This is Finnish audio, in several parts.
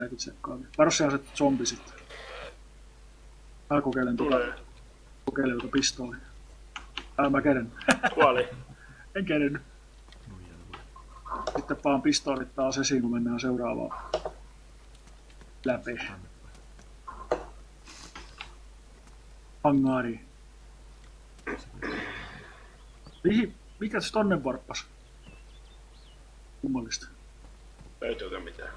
Täytyy tsekkaa. Varo se asettu zombi sitten. Mä kokeilen tuota pistooli. Mä keren. Kuoli. En kerennyt. Sitten paan pistoolit taas esiin, kun mennään seuraavaan läpi. Hangaariin. Mikä se tonne varppas? Kummallista. Löytyykö mitään?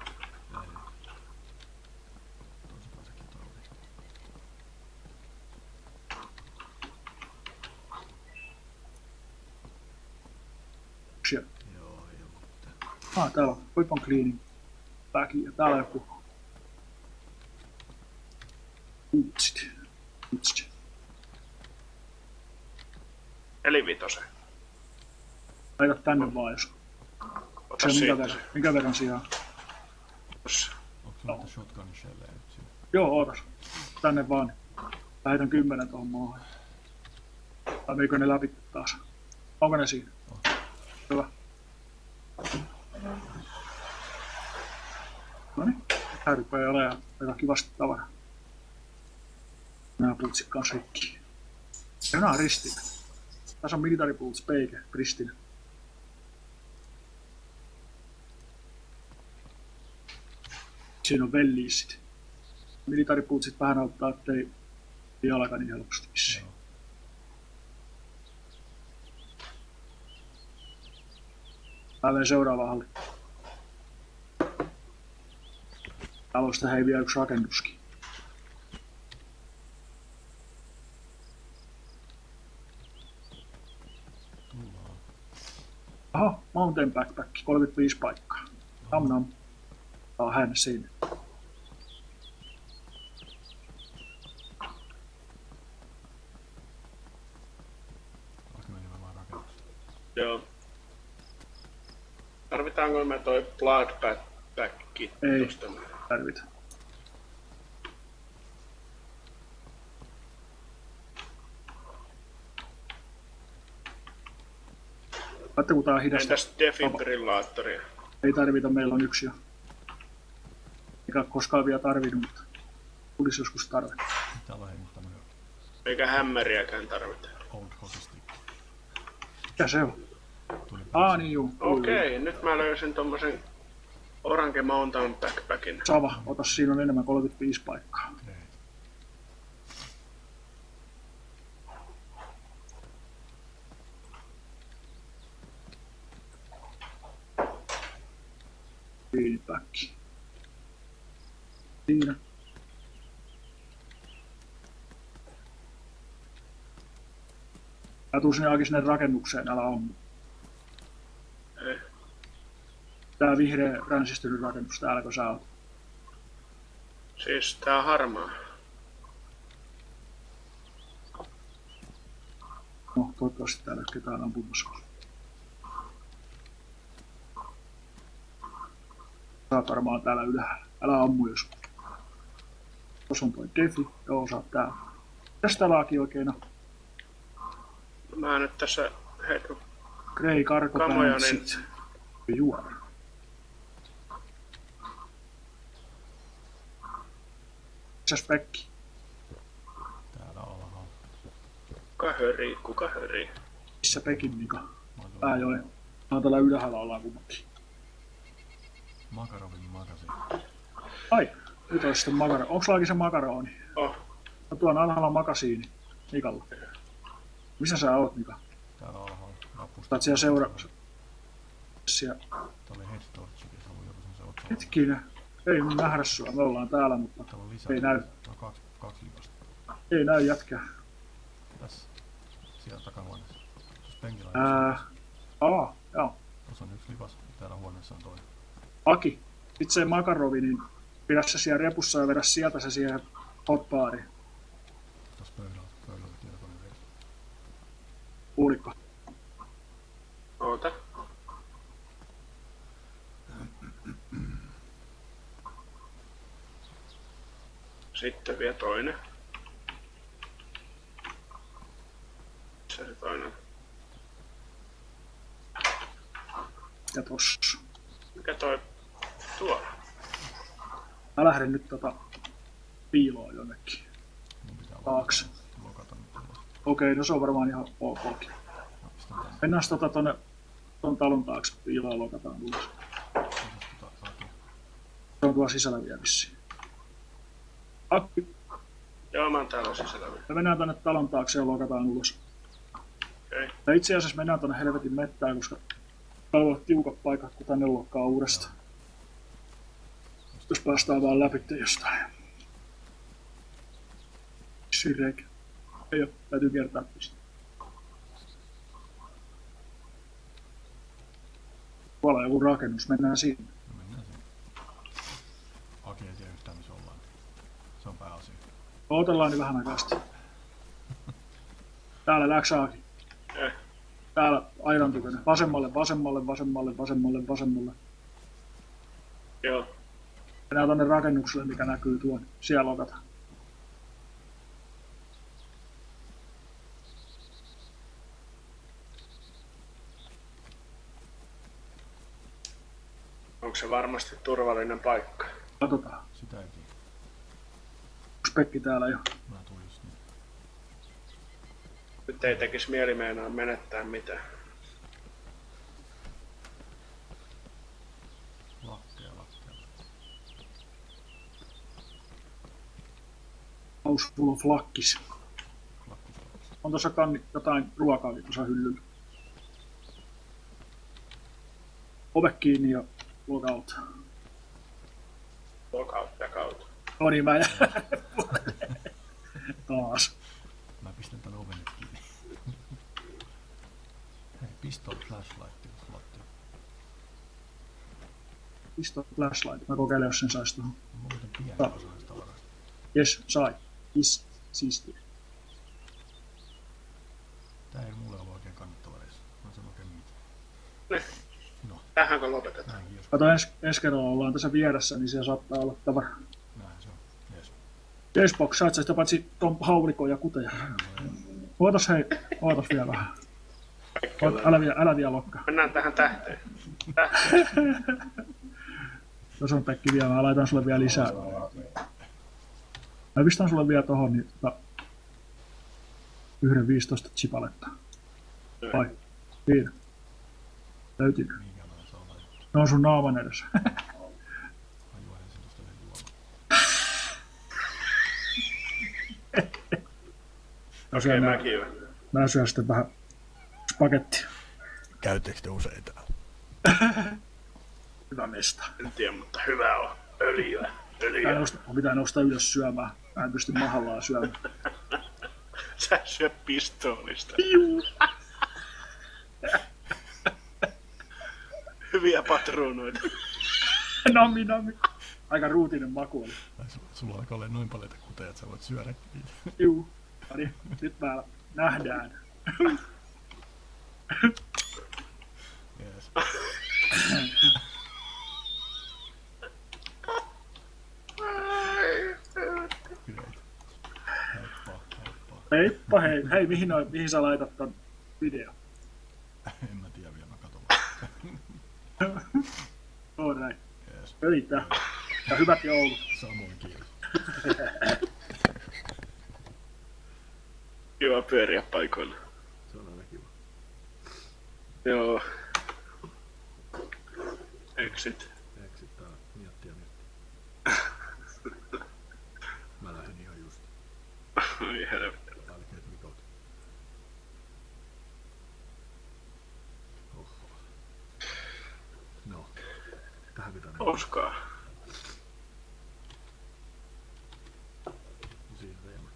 Joo, ei oo mitään. Täällä on weapon cleaning. Ja täällä joku Uutsit. Eli vitosen. Laita tänne vaan, jos. Ota Se siitä. minkä verran sijaa? Tossa. Onko sulla niitä shotgunin shellejä nyt siinä? Joo, ootas. Tänne vaan. Lähetän 10 tuohon maahan. Tai meikö ne läpi taas? Onko ne siinä? Oh. Hyvä. Noniin. Tää rupeaa olemaan aika kivasti tavaraa. Nää pultsit kans rikki. Ja nää on ristinä. Tässä on military boots, peike, ristinä. Siinä on velliisit. Military bootsit vähän auttaa, ettei jalka niin helposti vissiin. Mä seuraava halli. Talosta hei vielä yksi rakennuskin. Tullaan. Aha, mountain backpack, 35 paikkaa. Nam nam. Tää on hän siinä. Onko me nimenomaan rakennus? Joo. Tarvitaanko me toi blood backpack Ei. tosta? Tarvita. Vaikka kun tää on hidasta. Entäs defibrillaattoria? Ei tarvita, meillä on yksi jo. Eikä ole koskaan vielä tarvinnut, mutta tulisi joskus tarve. Täällä on hei nyt tämmönen Eikä hämmeriäkään tarvita. old hockey stick. Mikä se on? Tuli Niin juu. Okei, nyt mä löysin tommosen Orange Mountain Backpackin. Sava, ota, siinä on enemmän 35 paikkaa. Ei. Feedback. Siinä. Mä tuun sinne rakennukseen, älä ammu. Ei. Tää vihreä ränsistynyt rakennus täällä, kun sä oot. Siis tää on harmaa. No, toivottavasti täällä ei ole ketään ampumassa. Sä oot varmaan täällä ylhäällä. Älä ammu jos. Tuossa on toi defi. Joo, sä oot täällä. Mitäs tää laaki oikein on? Mä nyt tässä hetken Grey Cargo kamoja, Pantsit. Juora. Missä spekki? Täällä alhaalla. kuka hörii? Missä Pekin Mika? Mä oon tuolla Pääjoen. Mä oon täällä ylhäällä ollaan kummatkin. Makarovin magasi. Ai, nyt olisi sitten makaro. Onks laakin se makaroni? Oh, Mä tuon alhaalla makasiini. Mikalla. Missä sä oot, Mika? Täällä alhaalla. Rapusta. Sä oot siellä seuraavassa. Siellä. Tää oli head torchikin. Se oli joku semmosen otsa. Hetkinen. Ei mun nähdä sua. Me ollaan täällä, mutta Täällä on lisää. ei näy. Täällä on kaksi liivasta. Ei näy jätkää. Tässä. Siellä takahuoneessa. Tuossa penkillä Joo. Tuossa on yksi livas. Täällä huoneessa on toinen. Aki, sit se makarovi, niin pidä se siellä repussa ja vedä sieltä se siihen hotbaariin. Tuossa pöydällä tietokone vielä. Kuulikko? oota. Sitten vielä toinen. Se toinen. Ja tossa. Mikä toi tuolla? Mä lähden nyt piiloon jonnekin. Mun pitää Taakse. lokata nyt ulos. Okei, no se on varmaan ihan okkin. Mä pistän tänne. Mennään tonne ton talon taakse piiloon lokataan ulos. Saatiin. Se on tuolla sisällä vielä vissiin. Akki, Joo, mä oon täällä sisällä. me mennään tonne talon taakse ja lokataan ulos. Okei. Ja itse asiassa mennään tonne helvetin mettään, koska täällä on tiukat paikat, kun tänne lokkaa uudestaan. Jos päästään vaan läpi jostain. Syrreikä. Ei oo, täytyy kiertää pistää. Tuolla on joku rakennus, mennään sinne. No mennään sinne. Aki ei tiedä yhtään missä ollaan. Se on pääasia. Odotellaan niin vähän aikaa sitten. Täällä läksaakin. Eh. Täällä aidan tykönä. Vasemmalle, vasemmalle, vasemmalle, vasemmalle, vasemmalle. Joo. Mennään tonne rakennukselle, mikä näkyy tuon. Siellä lokataan. Onko se varmasti turvallinen paikka? Katsotaan. Sitä ei tiedä. Onks Pekki täällä jo? Mä tulin just niin. Nyt ei tekisi mieli meinaa menettää mitään. Lakkeja. House full of lakkis. Lakkus. On tossa jotain ruokaakin tuossa hyllyllä. Ove kiinni ja logout. Lockout, back No niin, mä taas. Mä pistän tän oven nyt kiinni. Hei, pistol flashlight lattia. Pistol flashlight. Mä kokeilen, jos sen sais tuohon. Mä muuten pieni osa näistä tavaroista. Yes, sai. Is siistiä. Tää ei mulle ollut oikein kannattava reissu. Mä en sano oikein mitään. Ne. No, Tähänkö lopetetaan? näinkin jos. Kato, ensi kerralla ollaan tässä vieressä, niin siellä saattaa olla tavara. Näin se on. Jees. Jesbox, sait sä sitä paitsi ton haulikon ja kuteja. Ootas vielä vähän. Älä vielä lokka. Mennään tähän tähteen. Tuossa on Pekki vielä, mä laitan sulle vielä lisää. Mä pistän sulle vielä tohon niin, yhden 15 chipaletta. Vai? Siinä. Löytyykö? Minkälainen se on laitettu. Ne on sun naaman edessä. Mä juon ensin tosta yhden juoman. Okei, mäkin jo. Mä syön sitten vähän spagettia. Käyttekö te usein täällä? Hyvä mesta. En tiedä, mutta hyvä on. Öljyä. Pitää nousta ylös syömään. Mä en pysty mahallaan syömään. Sä syö pistoolista. Hyviä patruunoita. Nami. Aika ruutinen maku oli. Sulla alkaa olla noin paljon kuteja, että sä voit syödä niitä. Juu. Eli nyt mä nähdään. Jees. Great. Helppoa. Hei, mihin sä laitat ton video? En mä tiedä vielä, mä katon. Alright. Jees. Pöytä. Ja hyvät joulut. Samoin kiitos. Kiva pyöriä paikoilla. Se on aina kiva. Joo. Exit. Eksittää miettiä nyt. Mä lähden ihan just. Ai helvetti. Tälkeet mikot. Oho. No. Tähän pitää ne. Oskaa. Siinä reema.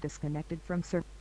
Disconnected from server.